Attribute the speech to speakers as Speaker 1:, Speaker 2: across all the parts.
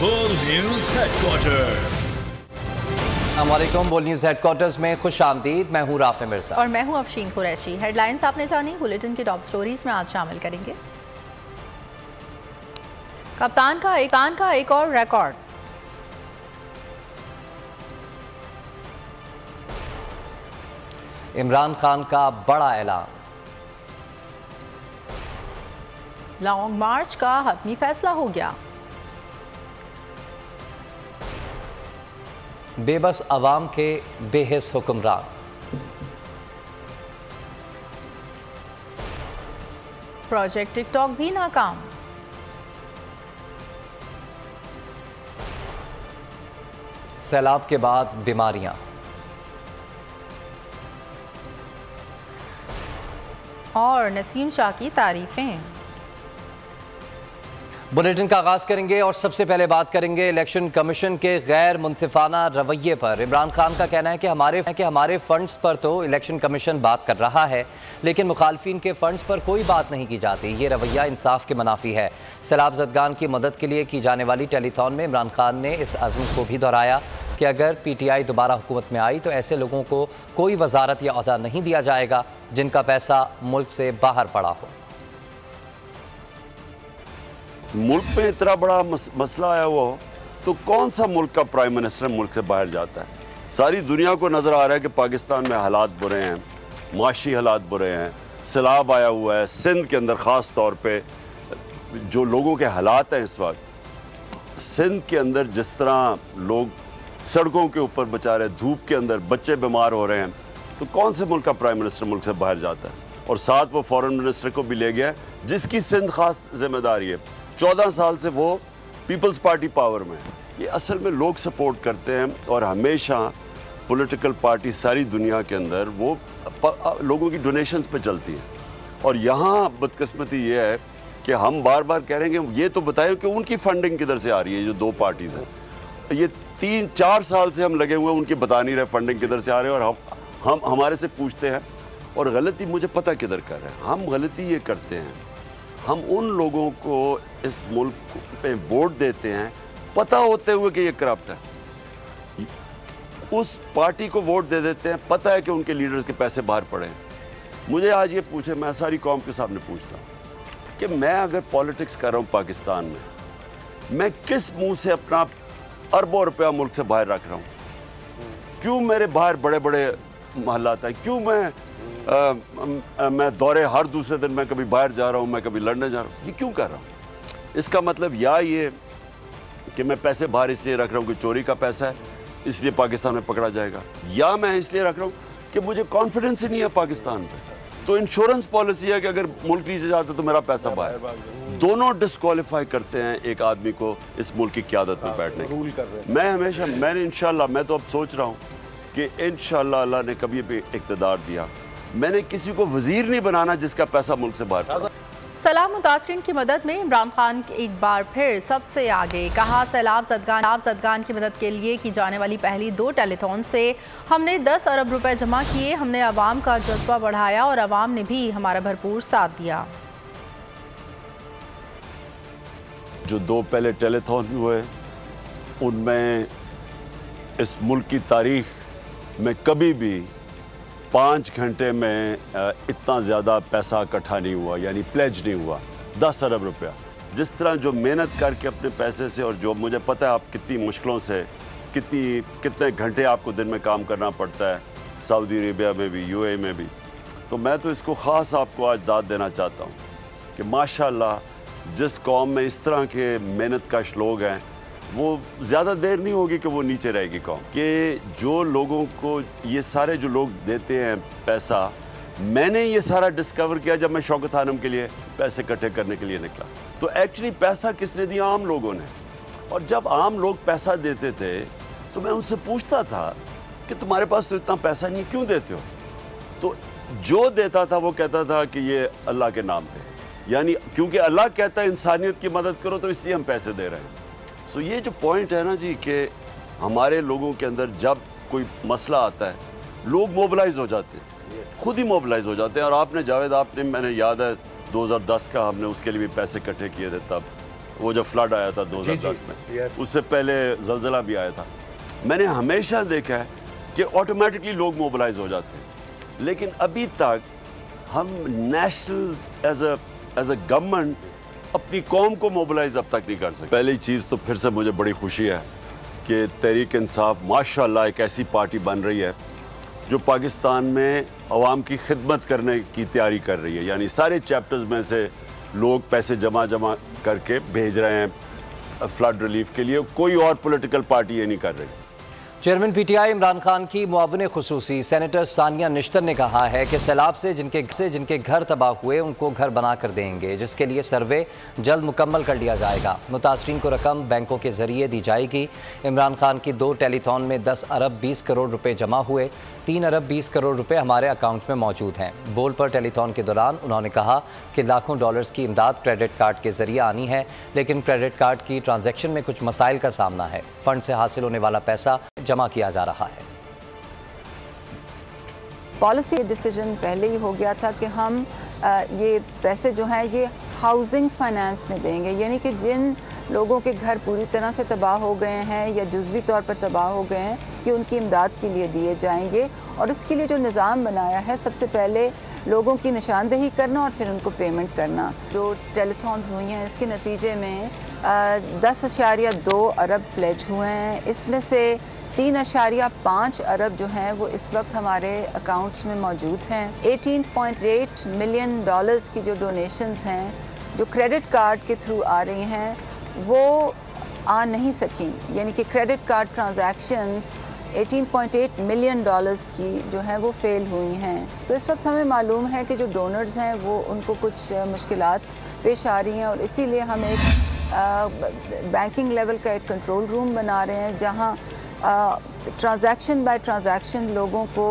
Speaker 1: बोल news headquarter.
Speaker 2: अस्सलामुअलैकुम। बोल न्यूज हेडक्वार्टर्स में खुश आमदीद। मैं हूँ राफे मिर्जा
Speaker 3: और मैं हूँ अफशीन कुरैशी। हेडलाइंस आपने जानी, बुलेटिन की टॉप स्टोरीज में आज शामिल करेंगे। कप्तान का एक और रिकॉर्ड।
Speaker 2: इमरान खान का बड़ा ऐलान।
Speaker 3: लॉन्ग मार्च का हतमी फैसला हो गया।
Speaker 2: बेबस अवाम के बेहिस हुक्मरान।
Speaker 3: प्रोजेक्ट टिकटॉक भी नाकाम।
Speaker 2: सैलाब के बाद बीमारियां।
Speaker 3: और नसीम शाह की तारीफें।
Speaker 2: बुलेटिन का आगाज करेंगे और सबसे पहले बात करेंगे इलेक्शन कमीशन के गैर मुनसिफाना रवैये पर। इमरान खान का कहना है कि हमारे फंड्स पर तो इलेक्शन कमीशन बात कर रहा है, लेकिन मुखालफिन के फंड्स पर कोई बात नहीं की जाती। ये रवैया इंसाफ के मुनाफी है। सैलाब ज़दगान की मदद के लिए की जाने वाली टेलीथॉन में इमरान खान ने इस अज़्म को भी दोहराया कि अगर PTI दोबारा हुकूमत में आई तो ऐसे लोगों को कोई वजारत या ओहदा नहीं दिया जाएगा जिनका पैसा मुल्क से बाहर पड़ा हो।
Speaker 4: मुल्क में इतना बड़ा मसला आया हुआ हो तो कौन सा मुल्क का प्राइम मिनिस्टर मुल्क से बाहर जाता है? सारी दुनिया को नज़र आ रहा है कि पाकिस्तान में हालात बुरे हैं, माशी हालात बुरे हैं, सैलाब आया हुआ है। सिंध के अंदर ख़ास तौर पे जो लोगों के हालात हैं इस वक्त, सिंध के अंदर जिस तरह लोग सड़कों के ऊपर बेचारे धूप के अंदर बच्चे बीमार हो रहे हैं, तो कौन से मुल्क का प्राइम मिनिस्टर मुल्क से बाहर जाता है? और साथ वो फॉरेन मिनिस्टर को भी ले गया जिसकी सिंध खास जिम्मेदारी है। 14 साल से वो पीपल्स पार्टी पावर में है। ये असल में लोग सपोर्ट करते हैं और हमेशा पॉलिटिकल पार्टी सारी दुनिया के अंदर वो लोगों की डोनेशंस पे चलती है। और यहाँ बदकिस्मती ये है कि हम बार बार कह रहे हैं कि ये तो बताएं कि उनकी फंडिंग किधर से आ रही है। जो दो पार्टीज़ हैं, ये 3-4 साल से हम लगे हुए हैं, उनकी बता नहीं रहे फंडिंग किधर से आ रहे हैं। और हम हमारे से पूछते हैं और गलती मुझे पता किधर कर रहे हैं। हम गलती ये करते हैं, हम उन लोगों को इस मुल्क पे वोट देते हैं पता होते हुए कि ये करप्ट है। उस पार्टी को वोट दे देते हैं पता है कि उनके लीडर्स के पैसे बाहर पड़े हैं। मुझे आज ये पूछे, मैं सारी कौम के सामने पूछता हूँ कि मैं अगर पॉलिटिक्स कर रहा हूँ पाकिस्तान में, मैं किस मुंह से अपना अरबों रुपया मुल्क से बाहर रख रहा हूँ? क्यों मेरे बाहर बड़े बड़े महलात हैं? क्यों मैं दौरे हर दूसरे दिन मैं कभी बाहर जा रहा हूँ, मैं कभी लड़ने जा रहा हूँ? ये क्यों कर रहा हूँ? इसका मतलब या ये कि मैं पैसे बाहर इसलिए रख रहा हूँ कि चोरी का पैसा है इसलिए पाकिस्तान में पकड़ा जाएगा, या मैं इसलिए रख रहा हूँ कि मुझे कॉन्फिडेंस ही नहीं है पाकिस्तान पे। तो इंश्योरेंस पॉलिसी है कि अगर मुल्क नीचे जाता तो मेरा पैसा बाहर। दोनों डिस्क्वालीफाई करते हैं एक आदमी को इस मुल्क की क़यादत में बैठने की। मैंने इंशाल्लाह, मैं तो अब सोच रहा हूँ कि इंशाल्लाह अल्लाह ने कभी भी इक़्तिदार दिया, मैंने किसी को वजीर नहीं बनाना जिसका पैसा मुल्क से बाहर पड़ा।
Speaker 3: सैलाब मुतासरीन की मदद में इमरान खान एक बार फिर सबसे आगे। कहा, सैलाब ज़दगान की मदद के लिए की जाने वाली पहली 2 टेलीथॉन से हमने 10 अरब रुपए जमा किए। हमने अवाम का जज्बा बढ़ाया और अवाम ने भी हमारा भरपूर साथ दिया।
Speaker 4: जो 2 पहले टेलीथॉन हुए उनमें इस मुल्क की तारीख में कभी भी 5 घंटे में इतना ज़्यादा पैसा इकट्ठा नहीं हुआ, यानी प्लेज नहीं हुआ 10 अरब रुपया। जिस तरह जो मेहनत करके अपने पैसे से, और जो मुझे पता है आप कितनी मुश्किलों से कितने घंटे आपको दिन में काम करना पड़ता है, सऊदी अरेबिया में भी, UAE में भी। तो मैं तो इसको ख़ास आपको आज दाद देना चाहता हूँ कि माशाल्लाह जिस कौम में इस तरह के मेहनत कश लोग हैं, वो ज़्यादा देर नहीं होगी कि वो नीचे रहेगी कौम। कि जो लोगों को ये सारे जो लोग देते हैं पैसा, मैंने ये सारा डिस्कवर किया जब मैं शौकत खानम के लिए पैसे इकट्ठे करने के लिए निकला। तो एक्चुअली पैसा किसने दिया? आम लोगों ने। और जब आम लोग पैसा देते थे तो मैं उनसे पूछता था कि तुम्हारे पास तो इतना पैसा नहीं, क्यों देते हो? तो जो देता था वो कहता था कि ये अल्लाह के नाम पे, यानी क्योंकि अल्लाह कहता है इंसानियत की मदद करो तो इसलिए हम पैसे दे रहे हैं। सो ये जो पॉइंट है ना जी, कि हमारे लोगों के अंदर जब कोई मसला आता है लोग मोबिलाइज हो जाते हैं, खुद ही मोबिलाइज हो जाते हैं। और आपने जावेद, मैंने याद है 2010 का हमने उसके लिए भी पैसे इकट्ठे किए थे तब, वो जब फ्लड आया था 2010 में, उससे पहले ज़लज़ला भी आया था। मैंने हमेशा देखा है कि ऑटोमेटिकली लोग मोबिलाइज हो जाते हैं, लेकिन अभी तक हम नेशनल एज अ गवर्नमेंट अपनी कौम को मोबिलाइज अब तक नहीं कर सकते। पहली चीज़ तो फिर से मुझे बड़ी खुशी है कि तहरीक इंसाफ माशाल्लाह एक ऐसी पार्टी बन रही है जो पाकिस्तान में अवाम की खिदमत करने की तैयारी कर रही है। यानी सारे चैप्टर्स में से लोग पैसे जमा करके भेज रहे हैं फ्लड रिलीफ के लिए, कोई और पॉलिटिकल पार्टी ये नहीं कर रही।
Speaker 2: चेयरमैन पीटीआई इमरान खान की मुआविन खुसूसी सेनेटर सानिया निश्तर ने कहा है कि सैलाब से जिनके घर तबाह हुए उनको घर बना कर देंगे, जिसके लिए सर्वे जल्द मुकम्मल कर लिया जाएगा। मुतासरीन को रकम बैंकों के जरिए दी जाएगी। इमरान खान की 2 टेलीथॉन में 10 अरब 20 करोड़ रुपए जमा हुए, 3 अरब 20 करोड़ रुपए हमारे अकाउंट में मौजूद हैं। बोल पर टेलीथॉन के दौरान उन्होंने कहा कि लाखों डॉलर्स की इमदाद क्रेडिट कार्ड के जरिए आनी है, लेकिन क्रेडिट कार्ड की ट्रांजैक्शन में कुछ मसाइल का सामना है। फंड से हासिल होने वाला पैसा जमा किया जा रहा है।
Speaker 5: पॉलिसी डिसीजन पहले ही हो गया था कि हम ये पैसे जो हैं ये हाउसिंग फाइनेंस में देंगे, यानी कि जिन लोगों के घर पूरी तरह से तबाह हो गए हैं या जुज़वी तौर पर तबाह हो गए हैं कि उनकी इमदाद के लिए दिए जाएंगे। और इसके लिए जो निज़ाम बनाया है, सबसे पहले लोगों की निशानदेही करना और फिर उनको पेमेंट करना। जो टेलीथॉन्स हुई हैं इसके नतीजे में 10.2 अरब प्लेज हुए हैं। इसमें से 3.5 अरब जो हैं वो इस वक्त हमारे अकाउंट्स में मौजूद हैं। 18.8 मिलियन डॉलर्स की जो डोनेशंस हैं जो क्रेडिट कार्ड के थ्रू आ रही हैं वो आ नहीं सकी, यानी कि credit card transactions 18.8 million dollars की जो है वो फेल हुई हैं। तो इस वक्त हमें मालूम है कि जो डोनर्स हैं वो उनको कुछ मुश्किलात पेश आ रही हैं और इसीलिए हम एक बैंकिंग लेवल का एक कंट्रोल रूम बना रहे हैं जहां ट्रांजैक्शन बाय ट्रांजैक्शन लोगों को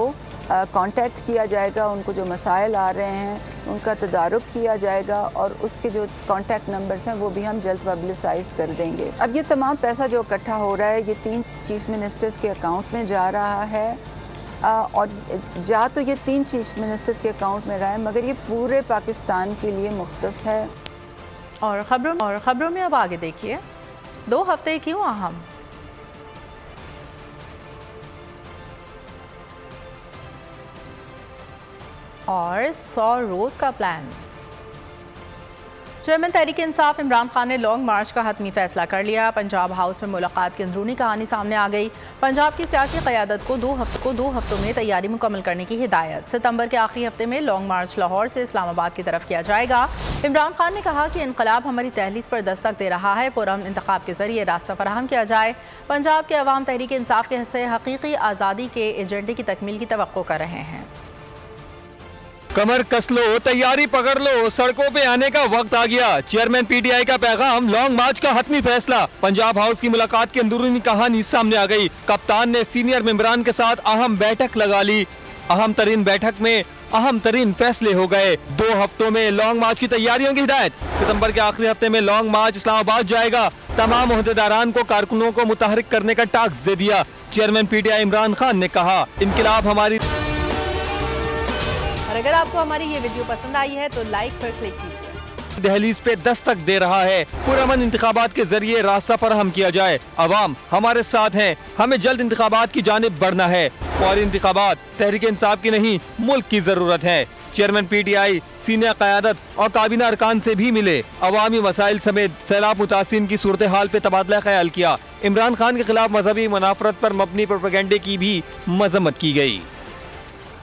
Speaker 5: कांटेक्ट किया जाएगा, उनको जो मसाइल आ रहे हैं उनका तदारुक किया जाएगा और उसके जो कांटेक्ट नंबर्स हैं वो भी हम जल्द पब्लिसाइज़ कर देंगे। अब ये तमाम पैसा जो इकट्ठा हो रहा है ये 3 चीफ मिनिस्टर्स के अकाउंट में जा रहा है और जा तो ये 3 चीफ मिनिस्टर्स के अकाउंट में रहा है मगर ये पूरे पाकिस्तान के लिए मुख्तस है।
Speaker 3: और ख़बरों में अब आगे देखिए, 2 हफ्ते क्यों अहम। और 100 रोज़ का प्लान। चेयरमैन तहरीक इंसाफ इमरान खान ने लॉन्ग मार्च का हतमी फैसला कर लिया। पंजाब हाउस में मुलाकात की अंदरूनी कहानी सामने आ गई। पंजाब की सियासी क़यादत को 2 हफ्तों में तैयारी मुकम्मल करने की हिदायत। सितंबर के आखिरी हफ्ते में लॉन्ग मार्च लाहौर से इस्लामाबाद की तरफ किया जाएगा। इमरान खान ने कहा कि इनकलाब हमारी तहलीस पर दस्तक दे रहा है, पुरअमन इंतखाब के जरिए रास्ता फराहम किया जाए। पंजाब के अवाम तहरीक इंसाफ के हिस्से हकीकी आज़ादी के एजेंडे की तकमील की तवक्को कर रहे हैं।
Speaker 1: कमर कस लो, तैयारी पकड़ लो, सड़कों पे आने का वक्त आ गया। चेयरमैन पीटीआई का पैगाम, लॉन्ग मार्च का हतमी फैसला। पंजाब हाउस की मुलाकात की अंदरूनी कहानी सामने आ गई। कप्तान ने सीनियर मेंबरान के साथ अहम बैठक लगा ली। अहम तरीन बैठक में अहम तरीन फैसले हो गए। 2 हफ्तों में लॉन्ग मार्च की तैयारियों की हिदायत। सितंबर के आखिरी हफ्ते में लॉन्ग मार्च इस्लामाबाद जाएगा। तमाम ओहदेदारान को कारकुनों को मुतहरिक करने का टास्क दे दिया। चेयरमैन पीटीआई इमरान खान ने कहा, इनकलाब हमारी।
Speaker 3: और अगर आपको हमारी ये वीडियो पसंद आई है तो लाइक पर क्लिक कीजिए।
Speaker 1: दहलीज पे दस्तक दे रहा है, पुरअमन इंतखाबात के जरिए रास्ता फराहम किया जाए। अवाम हमारे साथ हैं, हमें जल्द इंतखाबात की जानिब बढ़ना है। फौरी इंतखाबात तहरीक इंसाफ की नहीं, मुल्क की जरूरत है। चेयरमैन पीटीआई सीनियर क़यादत और काबीना अरकान से भी मिले। अवामी मसाइल समेत सैलाब मुतासिरीन की सूरत हाल पे तबादला ख्याल किया। इमरान खान के खिलाफ मजहबी मुनाफरत पर मबनी प्रोपेगेंडे की भी मजम्मत की गई।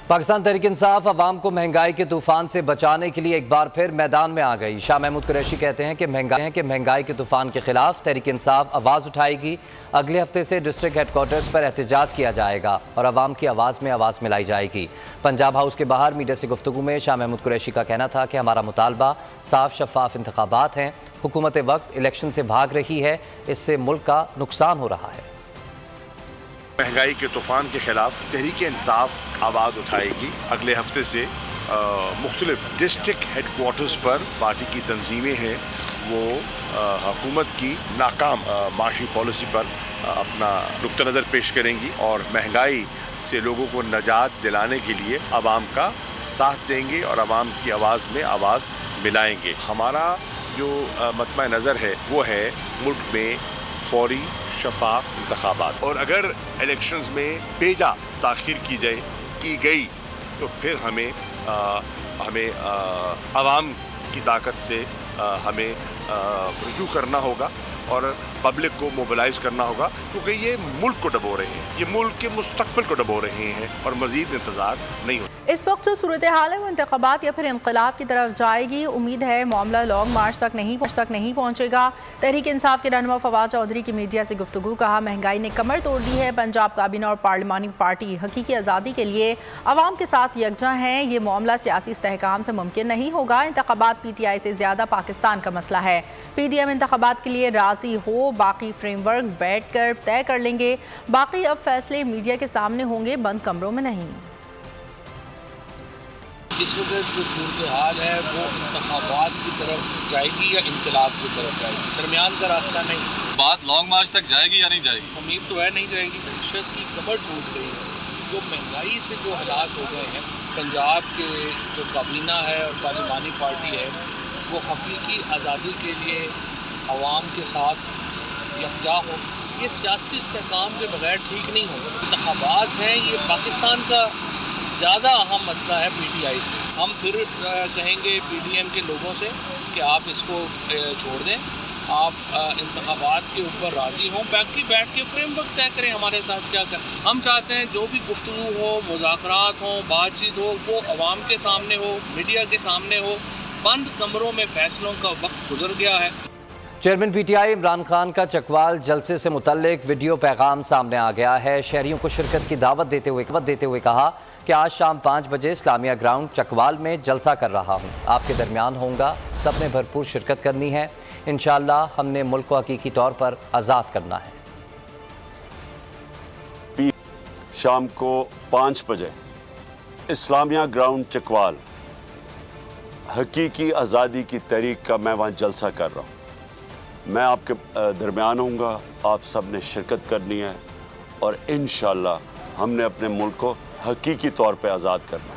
Speaker 2: पाकिस्तान तहरीक इंसाफ अवाम को महंगाई के तूफान से बचाने के लिए एक बार फिर मैदान में आ गई। शाह महमूद कुरैशी कहते हैं कि महंगाई के तूफान के खिलाफ तहरीक इंसाफ आवाज़ उठाएगी। अगले हफ्ते से डिस्ट्रिक्ट हेडक्वार्टर्स पर एहतजाज किया जाएगा और अवाम की आवाज़ में आवाज़ मिलाई जाएगी। पंजाब हाउस के बाहर मीडिया से गुफ्तगू में शाह महमूद कुरैशी का कहना था कि हमारा मुतालबा साफ शफाफ इंतखाबात हैं। हुकूमत वक्त इलेक्शन से भाग रही है, इससे मुल्क का नुकसान हो रहा है।
Speaker 6: महंगाई के तूफान के खिलाफ तहरीक इंसाफ आवाज़ उठाएगी। अगले हफ्ते से मुख्तलिफ डिस्ट्रिक्ट हेडक्वार्टर्स पर पार्टी की तंजीमें हैं वो हुकूमत की नाकाम माशी पॉलिसी पर अपना नुक्ता नज़र पेश करेंगी और महंगाई से लोगों को निजात दिलाने के लिए आवाम का साथ देंगे और आवाम की आवाज़ में आवाज़ मिलाएंगे। हमारा जो मतमा नज़र है वो है मुल्क में फौरी शफाफ इंतखाबात, और अगर इलेक्शंस में बेजा ताख़ीर की गई तो फिर हमें आवाम की ताकत से हमें रुजू करना होगा और पब्लिक को मोबिलाइज करना होगा, क्योंकि ये मुल्क को डबो रहे हैं, ये मुल्क के मुस्तकबिल को डबो रहे हैं और मजीद इंतजार नहीं होता।
Speaker 3: इस वक्त जो सूरत हाल है वो इंतखाबात या फिर इनकलाब की तरफ जाएगी। उम्मीद है मामला लॉन्ग मार्च तक नहीं पहुँचेगा। तहरीक इंसाफ के रहनुमा फवाद चौधरी की मीडिया से गुफ्तगू, कहा महंगाई ने कमर तोड़ दी है, पंजाब काबीना और पार्लिमानी पार्टी हकीकी आज़ादी के लिए अवाम के साथ यकजा हैं, ये मामला सियासी इस्तेहकाम से मुमकिन नहीं होगा। इंतखाबात PTI से ज़्यादा पाकिस्तान का मसला है। PDM इंतखाबात के लिए राजी हो, बाकी फ्रेमवर्क बैठ कर तय कर लेंगे, बाकी अब फैसले मीडिया के सामने होंगे, बंद कमरों में नहीं।
Speaker 7: इस वक्त जो सूरत हाल है वो इंतखाबात की तरफ जाएगी या इनकलाब की तरफ जाएगी, दरमियान का रास्ता नहीं।
Speaker 1: बात लॉन्ग मार्च तक जाएगी या नहीं जाएगी?
Speaker 7: उम्मीद तो है नहीं जाएगी। मईशत की कमर टूट गई है, जो महंगाई से जो हालात हो गए हैं, पंजाब के जो काबीना है और पार्लिमानी पार्टी है वो हकीकी आज़ादी के लिए अवाम के साथ यकजा हो, ये सियासी इस्तेहकाम के बगैर ठीक नहीं होगा। इंतखाबात हैं, ये पाकिस्तान का ज़्यादा अहम मसला है PTI से। हम फिर कहेंगे PDM के लोगों से कि आप इसको छोड़ दें, आप इंतखाबात के ऊपर राज़ी हों, बाकी बैठ के फ्रेमवर्क तय करें हमारे साथ क्या कर। हम चाहते हैं जो भी गुफ्तगू हो, मुज़ाकरात हो, बातचीत हो, वो अवाम के सामने हो, मीडिया के सामने हो, बंद कमरों में फैसलों का वक्त गुजर गया है।
Speaker 2: चेयरमैन PTI इमरान खान का चकवाल जलसे से मुतल्लिक वीडियो पैगाम सामने आ गया है। शहरियों को शिरकत की दावत देते हुए कहा कि आज शाम 5 बजे इस्लामिया ग्राउंड चकवाल में जलसा कर रहा हूँ, आपके दरमियान होऊंगा, सब ने भरपूर शिरकत करनी है, इंशाअल्लाह हमने मुल्क को हकीकी तौर पर आज़ाद करना है।
Speaker 4: शाम को 5 बजे इस्लामिया ग्राउंड चकवाल, हकीकी आज़ादी की तहरीक का मैं वहाँ जलसा कर रहा हूँ, मैं आपके दरमियान होऊंगा, आप सब ने शिरकत करनी है और इंशाअल्लाह हमने अपने मुल्क को हकीकी तौर पे आज़ाद करना है।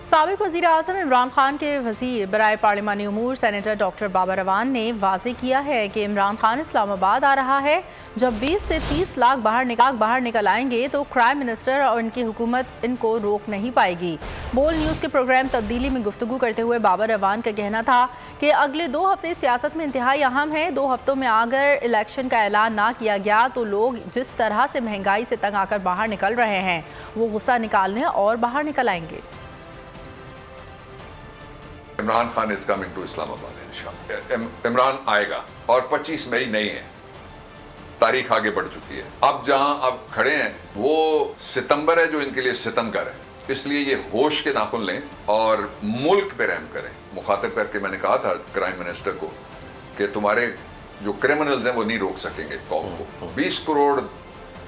Speaker 3: साबिक वज़ीर आज़म इमरान खान के वज़ीर बराए पार्लिमानी उमूर सेनेटर डॉक्टर बाबर अवान ने वाज़े किया है कि इमरान खान इस्लामाबाद आ रहा है। जब 20 से 30 लाख बाहर निकल आएंगे तो प्राइम मिनिस्टर और इनकी हुकूमत इनको रोक नहीं पाएगी। बोल न्यूज़ के प्रोग्राम तब्दीली में गुफ्तगू करते हुए बाबर अवान का कहना था कि अगले 2 हफ्ते सियासत में इंतहाई अहम है। 2 हफ्तों में अगर इलेक्शन का ऐलान ना किया गया तो लोग जिस तरह से महंगाई से तंग आकर बाहर निकल रहे हैं वो गुस्सा निकालने और बाहर निकल आएंगे।
Speaker 8: Imran Khan is coming to Islamabad इंशाअल्लाह। इमरान आएगा और 25 मई नहीं है, तारीख आगे बढ़ चुकी है। अब जहां अब खड़े हैं वो सितंबर है जो इनके लिए सितमगर है, इसलिए ये होश के नाखुन लें और मुल्क पे रहम करें। मुखातिब करके मैंने कहा था क्राइम मिनिस्टर को कि तुम्हारे जो क्रिमिनल्स हैं वो नहीं रोक सकेंगे कौम को। 20 करोड़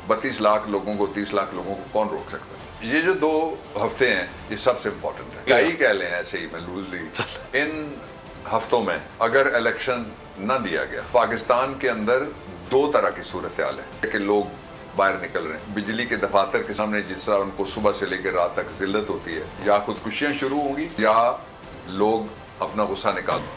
Speaker 8: 32 लाख लोगों को, 30 लाख लोगों को कौन रोक सकता है? ये जो 2 हफ्ते हैं ये सबसे इम्पोर्टेंट है। क्या ही कह लें ऐसे ही मैं लूजली, इन हफ्तों में अगर इलेक्शन न दिया गया, पाकिस्तान के अंदर 2 तरह की सूरत हाल है कि लोग बाहर निकल रहे हैं। बिजली के दफातर के सामने जिस तरह उनको सुबह से लेकर रात तक जिल्लत होती है, या खुदकुशियां शुरू होंगी या लोग अपना गुस्सा निकाल।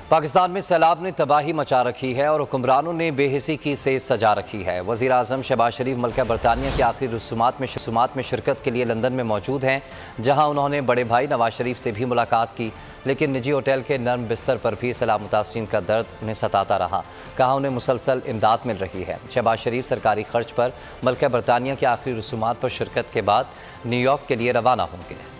Speaker 2: पाकिस्तान में सैलाब ने तबाही मचा रखी है और हुक्मरानों ने बेहिसी की सेज सजा रखी है। वज़ीर आज़म शहबाज शरीफ मुल्क बरतानिया के आखिरी रसूमात में शिरकत के लिए लंदन में मौजूद हैं, जहां उन्होंने बड़े भाई नवाज शरीफ से भी मुलाकात की, लेकिन निजी होटल के नर्म बिस्तर पर भी सैलाब मुतासरीन का दर्द उन्हें सताता रहा। कहा उन्हें मुसलसल इमदाद मिल रही है। शहबाज शरीफ सरकारी खर्च पर मुल्क बरतानिया के आखिरी रसूमात पर शिरकत के बाद न्यूयॉर्क के लिए रवाना होंगे।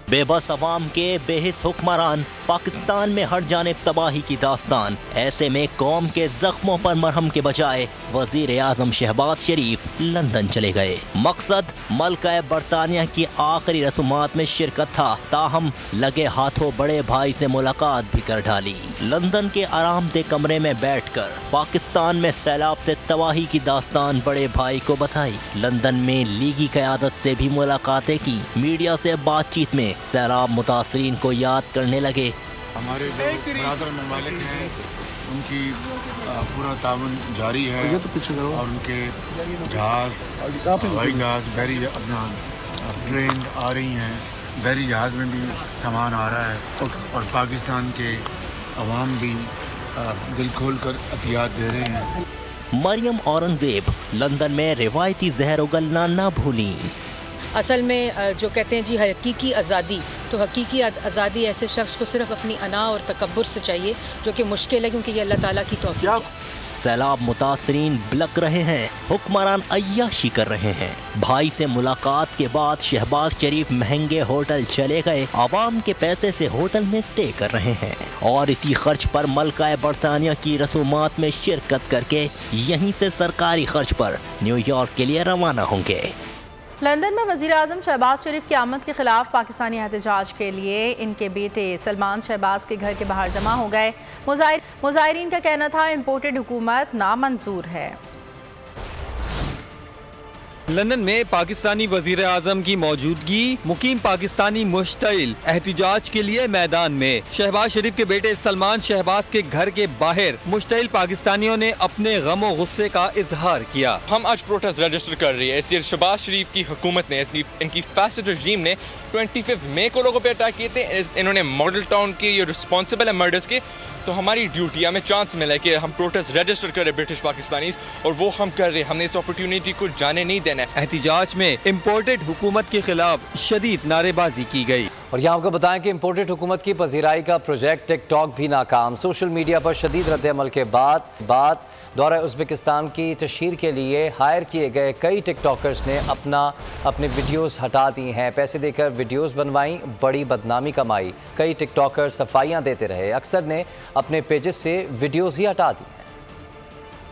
Speaker 9: बेबस अवाम के बेहिस हुक्मरान, पाकिस्तान में हर जानिब तबाही की दास्तान। ऐसे में कौम के जख्मों पर मरहम के बजाय वजीर आज़म शहबाज शरीफ लंदन चले गए। मकसद मल्का बरतानिया की आखिरी रसूमात में शिरकत था, ताहम लगे हाथों बड़े भाई से मुलाकात भी कर डाली। लंदन के आरामदेह कमरे में बैठकर पाकिस्तान में सैलाब से तबाही की दास्तान बड़े भाई को बताई। लंदन में लीगी क़यादत से भी मुलाकातें की। मीडिया से बातचीत में सैलाब मुतासरीन को याद करने लगे।
Speaker 10: हमारे जो बरादर ममालिक हैं उनकी पूरा ताउन जारी है और उनके जहाज़, हवाई जहाज़, बहरी अपना ट्रेन आ रही हैं, बहरी जहाज़ में भी सामान आ रहा है और पाकिस्तान के आवाम भी दिल खोल कर अतियात दे रहे हैं।
Speaker 9: मरियम औरंगजेब लंदन में रिवायती जहर उगलना ना भूली।
Speaker 11: असल में जो कहते हैं जी हकीकी आज़ादी, तो हकीकी आज़ादी ऐसे शख्स को सिर्फ अपनी अना और तकब्बुर से चाहिए, जो कि मुश्किल है क्योंकि ये अल्लाह ताला की तौफीक है।
Speaker 9: सैलाब मुतासरीन बिलक रहे हैं, हुक्मरान अय्याशी कर रहे हैं। भाई से मुलाकात के बाद शहबाज शरीफ महंगे होटल चले गए, आवाम के पैसे से होटल में स्टे कर रहे हैं और इसी खर्च पर मलका बरतानिया की रसूमात में शिरकत करके यहीं से सरकारी खर्च पर न्यूयॉर्क के लिए रवाना होंगे।
Speaker 3: लंदन में वज़ीर आज़म शहबाज शरीफ की आमद के खिलाफ पाकिस्तानी एहतजाज के लिए इनके बेटे सलमान शहबाज के घर के बाहर जमा हो गए। मुज़ाहिरीन का कहना था इम्पोर्टेड हुकूमत नामंजूर है।
Speaker 1: लंदन में पाकिस्तानी वजीर आजम की मौजूदगी, मुकीम पाकिस्तानी मुश्तइल एहतजाज के लिए मैदान में। शहबाज शरीफ के बेटे सलमान शहबाज के घर के बाहर मुश्तइल पाकिस्तानियों ने अपने गम और गुस्से का इजहार किया।
Speaker 12: हम आज प्रोटेस्ट रजिस्टर कर रही है, इसलिए शहबाज शरीफ की हुकूमत ने, इनकी फैसिस्ट रजीम ने 25 मई को लोगों पे अटैक किए थे। इन्होंने मॉडल टाउन के ये रिस्पॉन्सिबल है मर्डर्स के। तो हमारी ड्यूटी, हमें चांस मिला है कि हम प्रोटेस्ट रजिस्टर करें ब्रिटिश पाकिस्तानीज, और वो हम कर रहे हैं। हमने इस अपॉर्चुनिटी को जाने नहीं देना है।
Speaker 1: एहतजाज में इम्पोर्टेड हुकूमत के खिलाफ शदीद नारेबाजी की गई।
Speaker 2: और यहाँ आपको बताएं कि इम्पोर्टेड हुकूमत की पजीराई का प्रोजेक्ट टिकटॉक भी नाकाम। सोशल मीडिया पर शदीद रद्द-ए-अमल के बाद दौरा उज़्बेकिस्तान की तशहीर के लिए हायर किए गए कई टिकटॉकर्स ने अपने वीडियोस हटा दी हैं। पैसे देकर वीडियोस बनवाई, बड़ी बदनामी कमाई। कई टिकटॉकर सफाइयाँ देते रहे, अक्सर ने अपने पेजेस से वीडियोस ही हटा दी।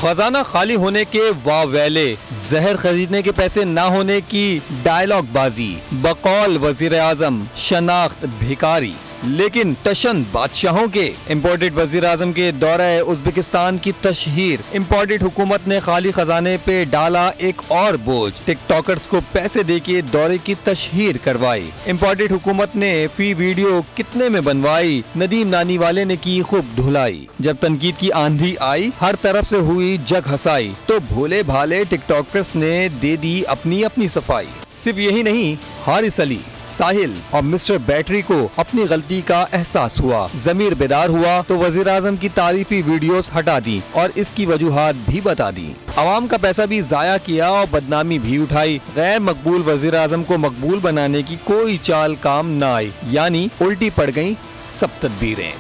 Speaker 1: खजाना खाली होने के वावेले, जहर खरीदने के पैसे ना होने की डायलॉग बाजी, बकौल वजीर आजम शनाख्त भिखारी लेकिन टशन बादशाहों के। इम्पोर्टेड वजीर आजम के दौरा उज़्बेकिस्तान की तशहीर। इम्पोर्टेड हुकूमत ने खाली खजाने पे डाला एक और बोझ, टिकटॉकर्स को पैसे देके दौरे की तशहीर करवाई। इम्पोर्टेड हुकूमत ने फी वीडियो कितने में बनवाई, नदीम नानी वाले ने की खूब धुलाई। जब तनकीद की आंधी आई, हर तरफ से हुई जग हसाई, तो भोले भाले टिकटॉकर्स ने दे दी अपनी अपनी सफाई। सिर्फ यही नहीं, हारिस अली, साहिल और मिस्टर बैटरी को अपनी गलती का एहसास हुआ, ज़मीर बेदार हुआ तो वज़ीर आज़म की तारीफी वीडियोस हटा दी और इसकी वजूहात भी बता दी। आवाम का पैसा भी जाया किया और बदनामी भी उठाई। गैर मकबूल वज़ीर आज़म को मकबूल बनाने की कोई चाल काम न आई, यानी उल्टी पड़ गयी सब तदबीरें।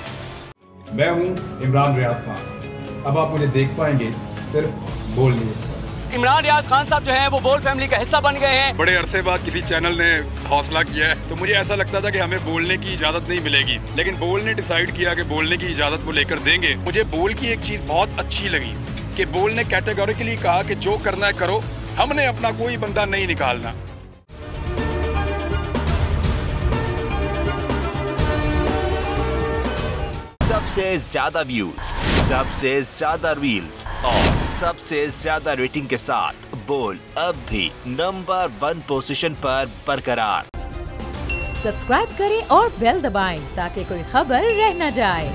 Speaker 13: मैं हूँ इमरान रियाज खान, अब आप मुझे देख पाएंगे सिर्फ बोल न्यूज़।
Speaker 14: इमरान रियाज खान साहब जो हैं वो बोल फैमिली का हिस्सा बन गए हैं।
Speaker 15: बड़े अरसे बाद किसी चैनल ने हौसला किया है, तो मुझे ऐसा लगता था कि हमें बोलने की इजाजत नहीं मिलेगी, लेकिन बोल ने डिसाइड किया कि बोलने की इजाजत वो लेकर देंगे। मुझे बोल की एक चीज बहुत अच्छी लगी कि बोल ने कैटेगोरिकली कहा कि जो करना है करो, हमने अपना कोई बंदा नहीं निकालना।
Speaker 16: सबसे ज्यादा व्यूज, सबसे ज्यादा रील्स और सबसे ज्यादा रेटिंग के साथ बोल अब भी नंबर 1 पोजीशन पर बरकरार।
Speaker 17: सब्सक्राइब करें और बेल दबाएं ताकि कोई खबर रह न जाए।